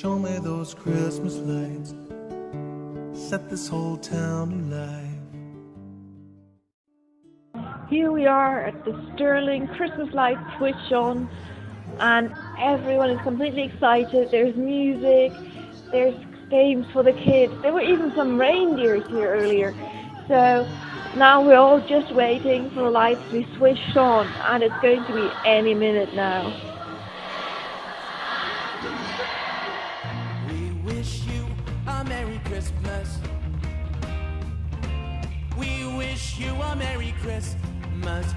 Show me those Christmas lights, set this whole town alive. Here we are at the Stirling Christmas lights switch on, and everyone is completely excited. There's music, there's games for the kids. There were even some reindeers here earlier. So now we're all just waiting for the lights to be switched on, and it's going to be any minute now. We wish you a Merry Christmas. We wish you a Merry Christmas.